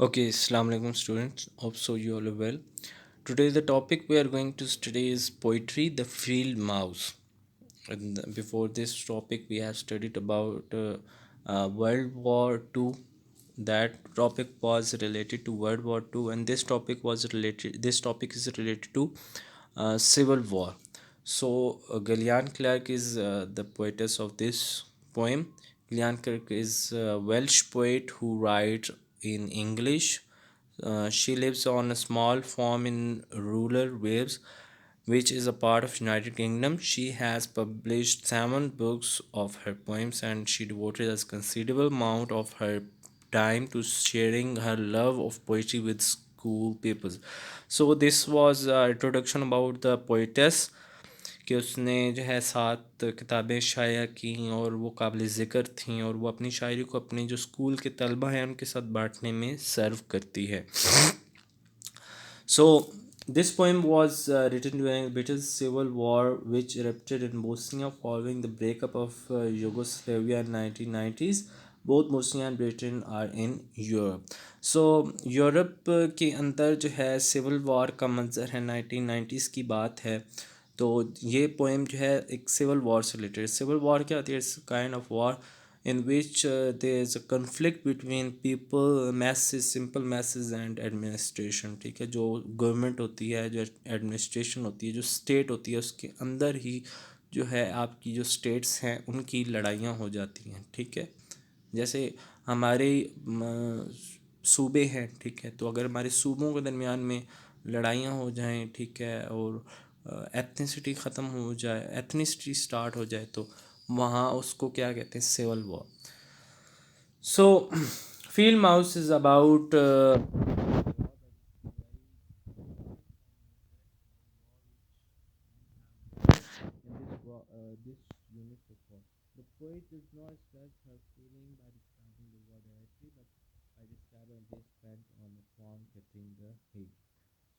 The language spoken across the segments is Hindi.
Okay, Assalamu alaikum students. Hope so you all are well. Today the topic we are going to study is poetry, the field mouse. And before this topic, we have studied about World War Two. That topic was related to World War Two, and this topic was related. This topic is related to Civil War. So Gillian Clark is the poetess of this poem. Gillian Clark is a Welsh poet who writes in English. She lives on a small farm in rural Wales, which is a part of United Kingdom. She has published 7 books of her poems, and she devoted a considerable amount of her time to sharing her love of poetry with school pupils. So this was introduction about the poetess कि उसने जो है 7 किताबें शाया की और वो काबिल ज़िक्र थीं और वो अपनी शायरी को अपने जो स्कूल के तलबा हैं उनके साथ बांटने में सर्व करती है. So, this poem was written during the British Civil War, which erupted in Bosnia following the breakup of Yugoslavia in 1990s. Both Bosnia and Britain are in Europe. So, Europe के अंदर जो है सिविल वॉर का मंजर है 1990s की बात है. तो ये पोएम जो है एक सिविल वॉर से रिलेटेड. सिविल वॉर क्या होती है? It's kind of war in which there is a conflict between people masses simple masses and administration. ठीक है, जो गवर्नमेंट होती है, जो एडमिनिस्ट्रेशन होती है, जो स्टेट होती है, उसके अंदर ही जो है आपकी जो स्टेट्स हैं उनकी लड़ाइयाँ हो जाती हैं. ठीक है, जैसे हमारे सूबे हैं. ठीक है, तो अगर हमारे सूबों के दरमियान में लड़ाइयाँ हो जाएं, ठीक है, और एथनिसिटी ख़त्म हो जाए, एथनिसिटी स्टार्ट हो जाए, तो वहाँ उसको क्या कहते हैं? Civil war. So, field mouse is about this unit of war. The poet does not express her feeling by describing the war directly, but by describing they spent on a farm cutting the hay.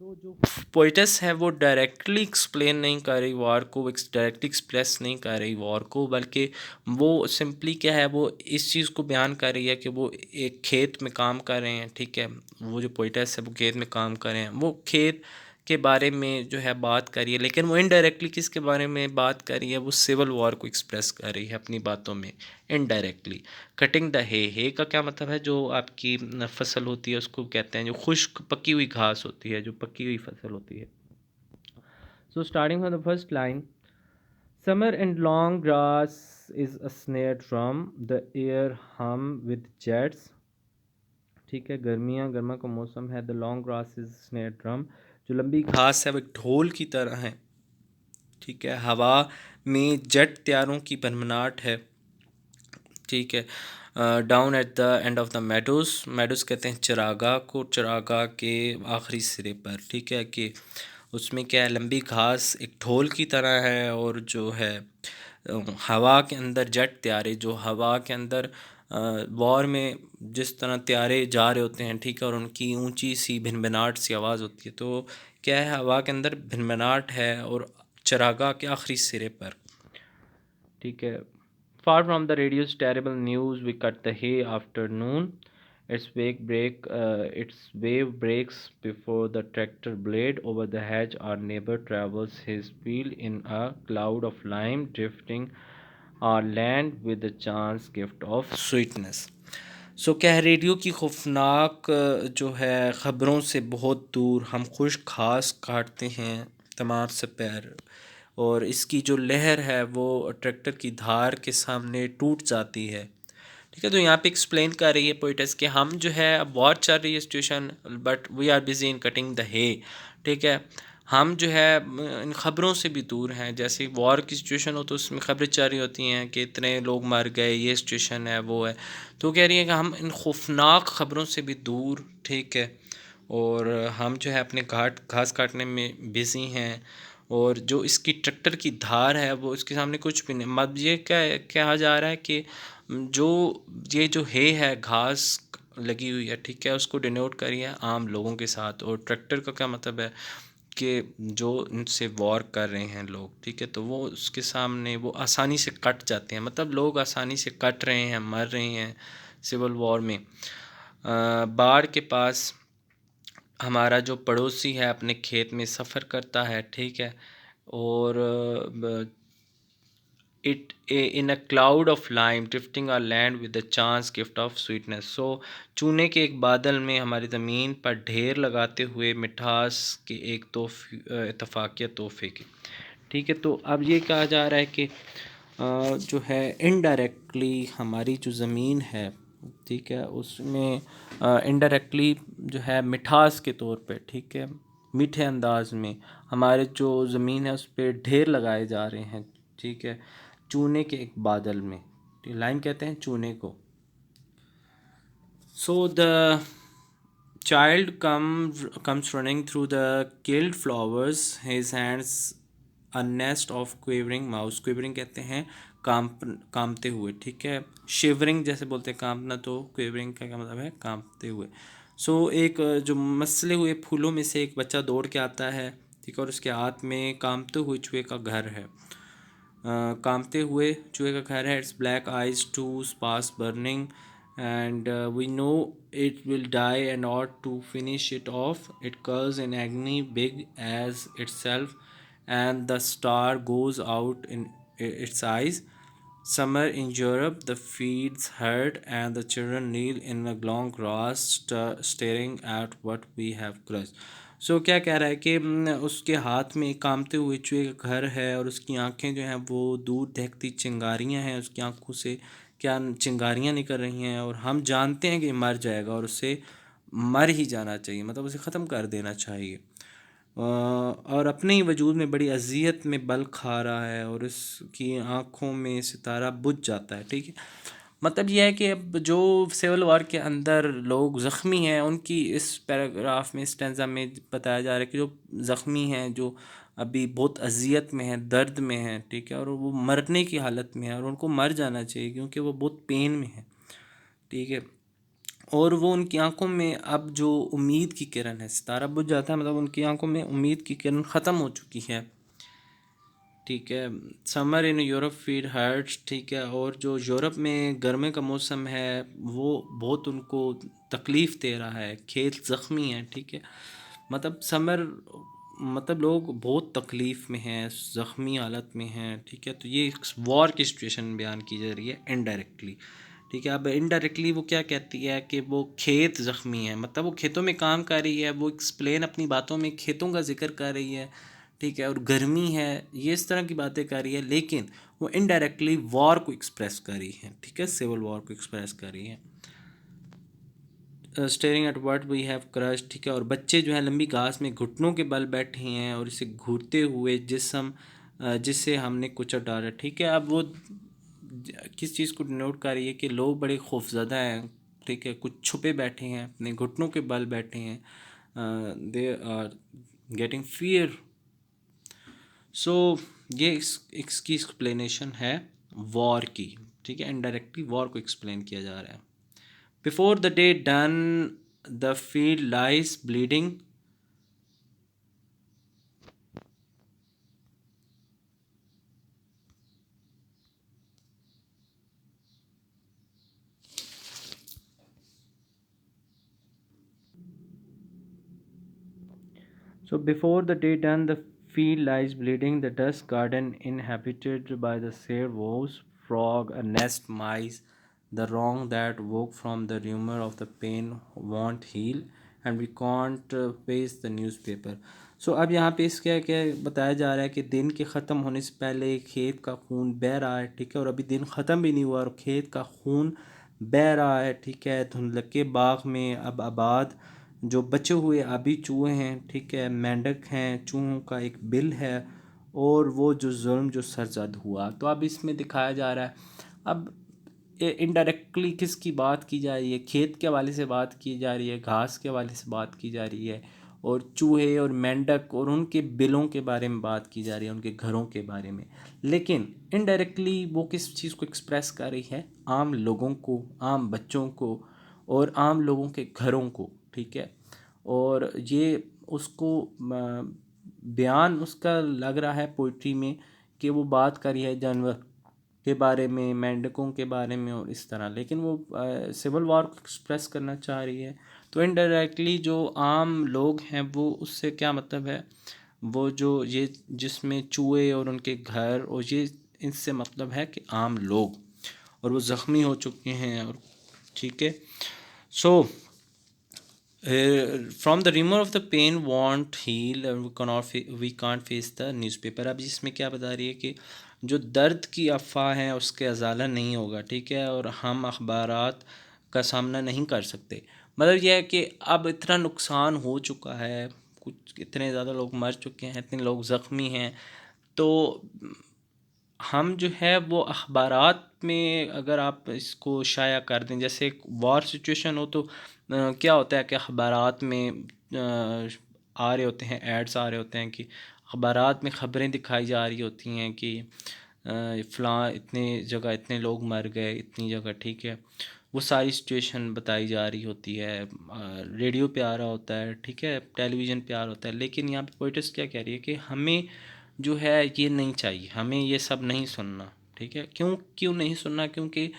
तो जो पोइटस है वो डायरेक्टली एक्सप्लेन नहीं कर रही वॉर को, डायरेक्टली एक्सप्रेस नहीं कर रही वॉर को, बल्कि वो सिंपली क्या है, वो इस चीज़ को बयान कर रही है कि वो एक खेत में काम कर रहे हैं. ठीक है, वो जो पोइटस है वो खेत में काम कर रहे हैं, वो खेत के बारे में जो है बात करी है, लेकिन वो इनडायरेक्टली किसके बारे में बात कर रही है? वो सिविल वॉर को एक्सप्रेस कर रही है अपनी बातों में इनडायरेक्टली. कटिंग द हे का क्या मतलब है? जो आपकी फसल होती है उसको कहते हैं, जो खुश्क पकी हुई घास होती है, जो पकी हुई फसल होती है. So starting from the first line, summer and long grass is a snare drum, the air हम विद जेट्स. ठीक है, गर्मा का मौसम है. The long grass is snare drum, जो लंबी घास है वो एक ढोल की तरह है. ठीक है, हवा में जेट त्यारों की भनभनाहट है. ठीक है, down at the end of the meadows, meadows कहते हैं चरागाह को, चरागाह के आखिरी सिरे पर. ठीक है, कि उसमें क्या है, लंबी घास एक ढोल की तरह है, और जो है हवा के अंदर जेट त्यारे, जो हवा के अंदर वॉर में जिस तरह त्यारे जा रहे होते हैं. ठीक है, और उनकी ऊंची सी भिनभिनाहट सी आवाज़ होती है. तो क्या है, हवा के अंदर भिनभिनाहट है और चरागाह के आखिरी सिरे पर. ठीक है, far from the radio's terrible news, we cut the hay after noon. Its wave breaks before the tractor blade over the hedge. Our neighbor travels his field in a cloud of lime, drifting our land with the chance gift of sweetness. सो क्या है, रेडियो की खौफनाक जो है ख़बरों से बहुत दूर हम खुश घास काटते हैं तमाम से पैर, और इसकी जो लहर है वो ट्रैक्टर की धार के सामने टूट जाती है. ठीक है, तो यहाँ पे एक्सप्लेन कर रही है पोइटस कि हम जो है, अब वॉर चल रही है situation, but we are busy in cutting the hay. ठीक है, हम जो है इन ख़बरों से भी दूर हैं. जैसे वॉर की सिचुएशन हो तो उसमें ख़बरें चल रही होती हैं कि इतने लोग मर गए, ये सिचुएशन है, वो है. तो कह रही है कि हम इन खौफनाक ख़बरों से भी दूर. ठीक है, और हम जो है अपने घास काटने में बिज़ी हैं, और जो इसकी ट्रैक्टर की धार है वो इसके सामने कुछ भी नहीं. मतलब ये क्या कहा जा रहा है कि जो ये जो है घास लगी हुई है, ठीक है, उसको डिनोट करिए आम लोगों के साथ. और ट्रैक्टर का क्या मतलब है कि जो इनसे वॉर कर रहे हैं लोग. ठीक है, तो वो उसके सामने वो आसानी से कट जाते हैं. मतलब लोग आसानी से कट रहे हैं, मर रहे हैं सिविल वॉर में. बाढ़ के पास हमारा जो पड़ोसी है अपने खेत में सफ़र करता है, ठीक है, और it in a cloud of lime drifting our land with the chance gift of sweetness. So चूने के एक बादल में हमारी ज़मीन पर ढेर लगाते हुए मिठास के एक इतफाक़िया तोहफे की, ठीक है। तो अब ये कहा जा रहा है कि जो है इनडायरेक्टली हमारी जो ज़मीन है, ठीक है, उसमें इनडायरेक्टली जो है मिठास के तौर पे, ठीक है, मीठे अंदाज में हमारे जो ज़मीन है उस पर ढेर लगाए जा रहे हैं, ठीक है, चूने के एक बादल में। लाइम कहते हैं चूने को। So the child comes running through the killed flowers. His hands a nest of quivering mouse. Quivering कहते हैं कांपते हुए, ठीक है। शिवरिंग जैसे बोलते हैं कांपना, तो क्विवरिंग का क्या मतलब है, कांपते हुए। एक जो मसले हुए फूलों में से एक बच्चा दौड़ के आता है, ठीक है, और उसके हाथ में कांपते हुए चूहे का घर है। कांपते हुए चूहे का घर है। Its black eyes to pass burning and we know it will die and ought to finish it off. It curls in agony big as itself, and the star goes out in its eyes. Summer in Europe, the fields herd and the children kneel in the long grass, staring at what we have crushed. क्या कह रहा है कि उसके हाथ में एक कामते हुए चूहे का घर है और उसकी आंखें जो हैं वो दूर देखती चिंगारियां हैं, उसकी आंखों से क्या चिंगारियां निकल रही हैं, और हम जानते हैं कि मर जाएगा और उसे मर ही जाना चाहिए, मतलब उसे ख़त्म कर देना चाहिए। और अपने ही वजूद में बड़ी अजियत में बल खा रहा है और उसकी आँखों में सितारा बुझ जाता है, ठीक है। मतलब यह है कि अब जो सिविल वार के अंदर लोग ज़ख्मी हैं उनकी इस पैराग्राफ में, स्टेंजा में बताया जा रहा है कि जो ज़ख्मी हैं, जो अभी बहुत अजियत में हैं, दर्द में हैं, ठीक है, और वो मरने की हालत में है और उनको मर जाना चाहिए क्योंकि वो बहुत पेन में है, ठीक है। और वो उनकी आंखों में अब जो उम्मीद की किरण है, सितारा बुझ जाता है मतलब उनकी आंखों में उम्मीद की किरण ख़त्म हो चुकी है, ठीक है। Summer in Europe feed hurts, ठीक है, और जो यूरोप में गर्मी का मौसम है वो बहुत उनको तकलीफ़ दे रहा है, खेत ज़ख्मी हैं, ठीक है। मतलब समर मतलब लोग बहुत तकलीफ़ में हैं, ज़ख्मी हालत में हैं, ठीक है। तो ये एक वॉर की सिचुएशन बयान की जा रही है इनडायरेक्टली, ठीक है। अब इनडायरेक्टली वो क्या कहती है कि वो खेत ज़ख्मी है, मतलब वो खेतों में काम कर रही है, वो एक्सप्लेन अपनी बातों में खेतों का जिक्र कर रही है, ठीक है, और गर्मी है, ये इस तरह की बातें कर रही है, लेकिन वो इनडायरेक्टली वॉर को एक्सप्रेस कर रही है, ठीक है, सिविल वॉर को एक्सप्रेस कर रही है। Staring at what we have crush, ठीक है, और बच्चे जो हैं लंबी घास में घुटनों के बल बैठे हैं और इसे घूरते हुए जिसम जिसे हमने कुचल डाला, ठीक है। अब वो किस चीज़ को डिनोट कर रही है कि लोग बड़े खौफजदा हैं, ठीक है, कुछ छुपे बैठे हैं, अपने घुटनों के बल बैठे हैं, दे आर गेटिंग फियर। ये इसकी एक्सप्लेनेशन है वॉर की, ठीक है, इनडायरेक्टली वॉर को एक्सप्लेन किया जा रहा है। Before the day done, the field lies bleeding. So before the day done, the field lies bleeding. The dust garden inhabited by the sere wolves, frog, a nest mice, the wrong that woke from the rumor of the pain won't heal, and we can't face the newspaper. अब यहाँ पे इसका क्या बताया जा रहा है कि दिन के ख़त्म होने से पहले खेत का खून बह रहा है, ठीक है, और अभी दिन ख़त्म भी नहीं हुआ और खेत का खून बह रहा है, ठीक है। धुंधलके बाग में अब आबाद जो बचे हुए आबी चूहे हैं, ठीक है, मेंढक हैं, चूहों का एक बिल है, और वो जो जुल्म जो सरजद हुआ। तो अब इसमें दिखाया जा रहा है, अब इनडायरेक्टली किसकी बात की जा रही है, खेत के हवाले से बात की जा रही है, घास के हवाले से बात की जा रही है, और चूहे और मेंढक और उनके बिलों के बारे में बात की जा रही है, उनके घरों के बारे में। लेकिन इनडायरेक्टली वो किस चीज़ को एक्सप्रेस कर रही है, आम लोगों को, आम बच्चों को और आम लोगों के घरों को, ठीक है। और ये उसको बयान उसका लग रहा है पोइट्री में कि वो बात कर रही है जानवर के बारे में, मेंढकों के बारे में और इस तरह, लेकिन वो सिविल वॉर को एक्सप्रेस करना चाह रही है। तो इनडायरेक्टली जो आम लोग हैं वो उससे क्या मतलब है, वो जो ये जिसमें चूहे और उनके घर और ये, इससे मतलब है कि आम लोग, और वो ज़ख्मी हो चुके हैं। और ठीक है, so from the remove of the pain won't heal, we can't face the newspaper. अब इसमें क्या बता रही है कि जो दर्द की अफवाह है उसके अजाला नहीं होगा, ठीक है, और हम अखबारात का सामना नहीं कर सकते। मतलब यह है कि अब इतना नुकसान हो चुका है, कुछ इतने ज़्यादा लोग मर चुके हैं, इतने लोग ज़ख्मी हैं, तो हम जो है वो अखबारात में अगर आप इसको शाया कर दें, जैसे एक वॉर सिचुएशन हो तो क्या होता है कि अखबारात में आ रहे होते हैं, एड्स आ रहे होते हैं कि अखबारात में ख़बरें दिखाई जा रही होती हैं कि फ़लाँ इतने जगह इतने लोग मर गए, इतनी जगह, ठीक है, वो सारी सिचुएशन बताई जा रही होती है, रेडियो पे आ रहा होता है, ठीक है, टेलीविज़न पे आ रहा होता है। लेकिन यहाँ पे पोइट्स क्या कह रही है कि हमें जो है ये नहीं चाहिए, हमें ये सब नहीं सुनना, ठीक है। क्यों क्यों नहीं सुनना? क्योंकि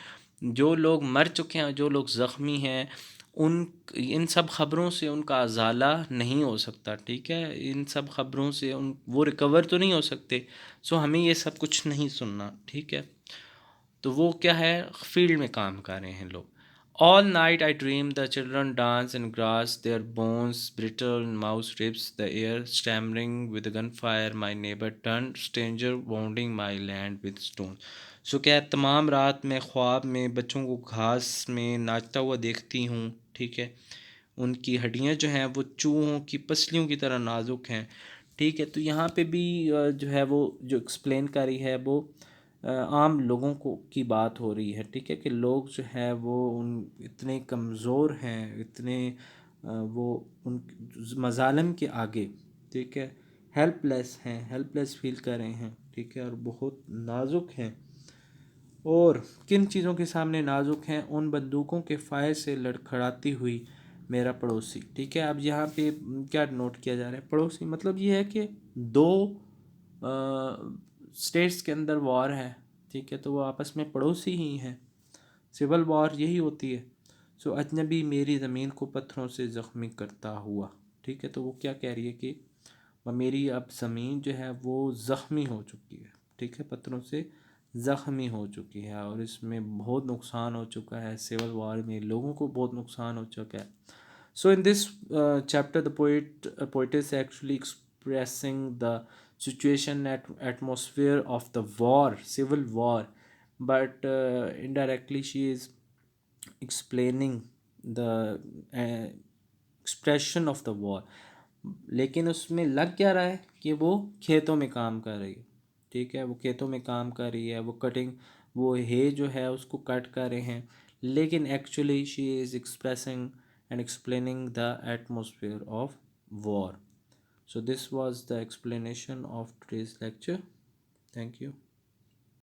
जो लोग मर चुके हैं, जो लोग ज़ख्मी हैं, उन इन सब ख़बरों से उनका अजाला नहीं हो सकता, ठीक है, इन सब ख़बरों से उन वो रिकवर तो नहीं हो सकते। सो हमें ये सब कुछ नहीं सुनना, ठीक है। तो वो क्या है, फील्ड में काम कर रहे हैं लोग। All night I dream the children dance in grass, their bones brittle mouths rips the air stammering with gunfire, my neighbour turn stranger wounding my land with stone. So क्या है, तमाम रात में ख्वाब में बच्चों को घास में नाचता हुआ देखती हूँ, ठीक है, उनकी हड्डियाँ जो हैं वो चूहों की पसलियों की तरह नाजुक हैं, ठीक है। तो यहाँ पे भी जो है वो जो एक्सप्लेन करी है वो आम लोगों को की बात हो रही है, ठीक है, कि लोग जो है वो उन इतने कमज़ोर हैं, इतने वो उन मज़ालिम के आगे, ठीक है, हेल्पलेस हैं, हेल्पलेस फील कर रहे हैं, ठीक है, और बहुत नाजुक हैं। और किन चीज़ों के सामने नाजुक हैं? उन बंदूकों के फायर से लड़खड़ाती हुई मेरा पड़ोसी, ठीक है। अब यहाँ पे क्या नोट किया जा रहा है? पड़ोसी मतलब ये है कि दो स्टेट्स के अंदर वॉर है, ठीक है, तो वो आपस में पड़ोसी ही हैं। सिविल वॉर यही होती है। सो अजनबी मेरी ज़मीन को पत्थरों से ज़ख्मी करता हुआ, ठीक है, तो वो क्या कह रही है कि मेरी अब ज़मीन जो है वो ज़ख्मी हो चुकी है, ठीक है, पत्थरों से ज़ख्मी हो चुकी है, और इसमें बहुत नुकसान हो चुका है। सिविल वॉर में लोगों को बहुत नुकसान हो चुका है। So in this chapter, the poet is actually expressing the situation atmosphere of the war, civil war, but indirectly she is explaining the uh, expression of the war. लेकिन उसमें लग क्या रहा है कि वो खेतों में काम कर रही है, ठीक है, वो खेतों में काम कर रही है, वो कटिंग, वो है जो है उसको कट कर रहे हैं, लेकिन actually she is expressing and explaining the atmosphere of war. So this was the explanation of today's lecture. Thank you.